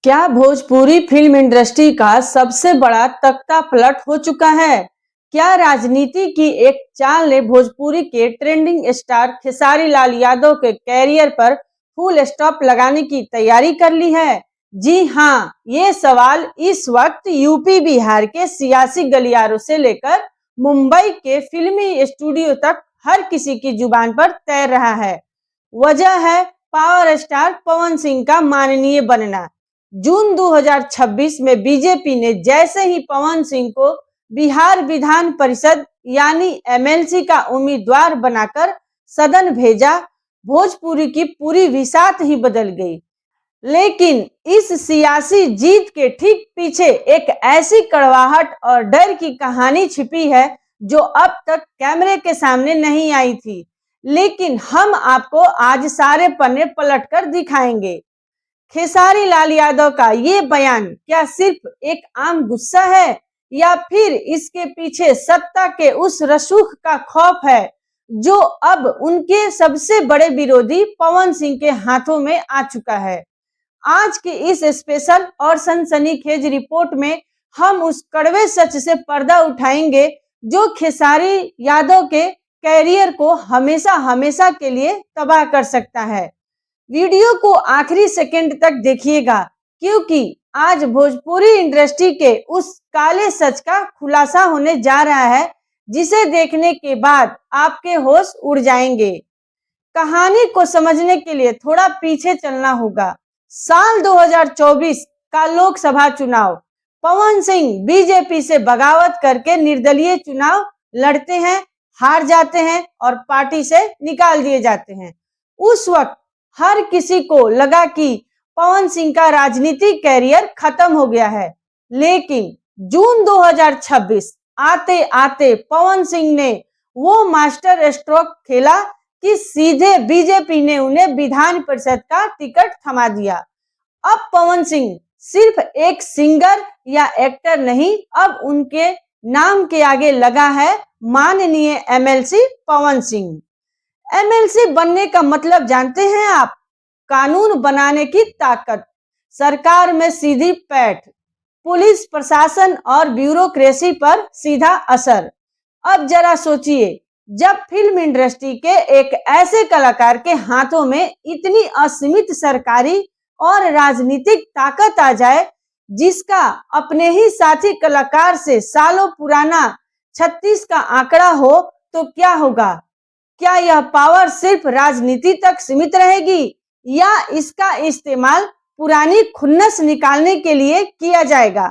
क्या Bhojpuri film industry का सबसे बड़ा तख्ता पलट हो चुका है? क्या राजनीति की एक चाल ने भोजपुरी के ट्रेंडिंग स्टार खेसारी लाल यादव के कैरियर पर फुल स्टॉप लगाने की तैयारी कर ली है? जी हाँ, ये सवाल इस वक्त यूपी बिहार के सियासी गलियारों से लेकर मुंबई के फिल्मी स्टूडियो तक हर किसी की जुबान पर तैर रहा है। वजह है पावर स्टार पवन सिंह का माननीय बनना। जून 2026 में बीजेपी ने जैसे ही पवन सिंह को बिहार विधान परिषद यानी एमएलसी का उम्मीदवार बनाकर सदन भेजा, भोजपुरी की पूरी विसात ही बदल गई। लेकिन इस सियासी जीत के ठीक पीछे एक ऐसी कड़वाहट और डर की कहानी छिपी है जो अब तक कैमरे के सामने नहीं आई थी, लेकिन हम आपको आज सारे पन्ने पलटकर दिखाएंगे। खेसारी लाल यादव का ये बयान क्या सिर्फ एक आम गुस्सा है या फिर इसके पीछे सत्ता के उस रसूख का खौफ है जो अब उनके सबसे बड़े विरोधी पवन सिंह के हाथों में आ चुका है? आज की इस स्पेशल और सनसनीखेज रिपोर्ट में हम उस कड़वे सच से पर्दा उठाएंगे जो खेसारी यादव के कैरियर को हमेशा हमेशा के लिए तबाह कर सकता है। वीडियो को आखिरी सेकंड तक देखिएगा, क्योंकि आज भोजपुरी इंडस्ट्री के उस काले सच का खुलासा होने जा रहा है जिसे देखने के बाद आपके होश उड़ जाएंगे। कहानी को समझने के लिए थोड़ा पीछे चलना होगा। साल 2024 का लोकसभा चुनाव, पवन सिंह बीजेपी से बगावत करके निर्दलीय चुनाव लड़ते हैं, हार जाते हैं और पार्टी से निकाल दिए जाते हैं। उस वक्त हर किसी को लगा कि पवन सिंह का राजनीतिक कैरियर खत्म हो गया है, लेकिन जून 2026 आते आते पवन सिंह ने वो मास्टर स्ट्रोक खेला कि सीधे बीजेपी ने उन्हें विधान परिषद का टिकट थमा दिया। अब पवन सिंह सिर्फ एक सिंगर या एक्टर नहीं, अब उनके नाम के आगे लगा है माननीय एमएलसी पवन सिंह। एमएलसी बनने का मतलब जानते हैं आप? कानून बनाने की ताकत, सरकार में सीधी पैठ, पुलिस प्रशासन और ब्यूरोक्रेसी पर सीधा असर। अब जरा सोचिए, जब फिल्म इंडस्ट्री के एक ऐसे कलाकार के हाथों में इतनी असीमित सरकारी और राजनीतिक ताकत आ जाए जिसका अपने ही साथी कलाकार से सालों पुराना 36 का आंकड़ा हो, तो क्या होगा? क्या यह पावर सिर्फ राजनीति तक सीमित रहेगी या इसका इस्तेमाल पुरानी खुन्नस निकालने के लिए किया जाएगा?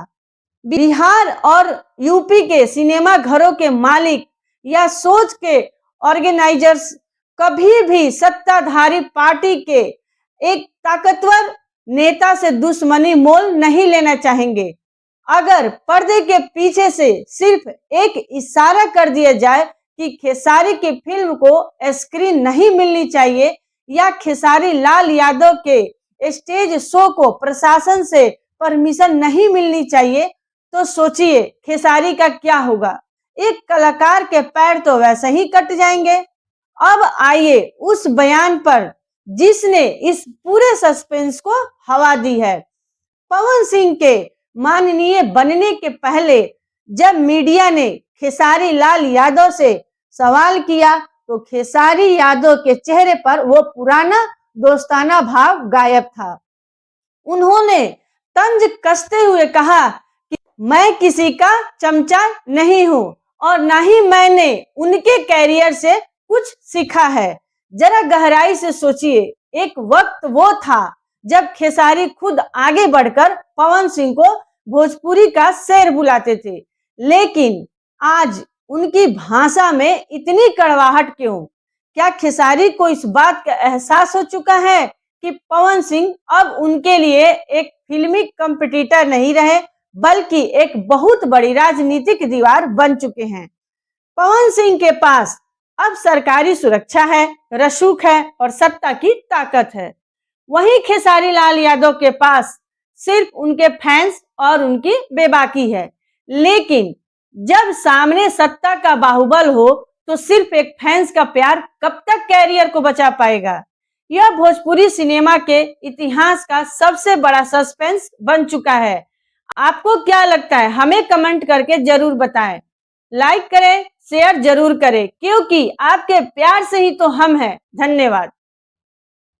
बिहार और यूपी के सिनेमा घरों के मालिक या सोच के ऑर्गेनाइजर्स कभी भी सत्ताधारी पार्टी के एक ताकतवर नेता से दुश्मनी मोल नहीं लेना चाहेंगे। अगर पर्दे के पीछे से सिर्फ एक इशारा कर दिया जाए कि खेसारी की फिल्म को स्क्रीन नहीं मिलनी चाहिए या खेसारी लाल यादव के स्टेज शो को प्रशासन से परमिशन नहीं मिलनी चाहिए, तो सोचिए खेसारी का क्या होगा। एक कलाकार के पैर तो वैसे ही कट जाएंगे। अब आइए उस बयान पर जिसने इस पूरे सस्पेंस को हवा दी है। पवन सिंह के माननीय बनने के पहले जब मीडिया ने खेसारी लाल यादव से सवाल किया तो खेसारी यादव के चेहरे पर वो पुराना दोस्ताना भाव गायब था। उन्होंने तंज कसते हुए कहा कि मैं किसी का चमचा नहीं हूं और ना ही मैंने उनके कैरियर से कुछ सीखा है। जरा गहराई से सोचिए, एक वक्त वो था जब खेसारी खुद आगे बढ़कर पवन सिंह को भोजपुरी का शेर बुलाते थे, लेकिन आज उनकी भाषा में इतनी कड़वाहट क्यों? क्या खेसारी को इस बात का एहसास हो चुका है कि पवन सिंह अब उनके लिए एक फिल्मी कंपटीटर नहीं रहे, बल्कि एक बहुत बड़ी राजनीतिक दीवार बन चुके हैं? पवन सिंह के पास अब सरकारी सुरक्षा है, रसूख है और सत्ता की ताकत है। वहीं खेसारी लाल यादव के पास सिर्फ उनके फैंस और उनकी बेबाकी है। लेकिन जब सामने सत्ता का बाहुबल हो तो सिर्फ एक फैंस का प्यार कब तक कैरियर को बचा पाएगा? यह भोजपुरी सिनेमा के इतिहास का सबसे बड़ा सस्पेंस बन चुका है। आपको क्या लगता है, हमें कमेंट करके जरूर बताएं। लाइक करें, शेयर जरूर करें, क्योंकि आपके प्यार से ही तो हम हैं। धन्यवाद।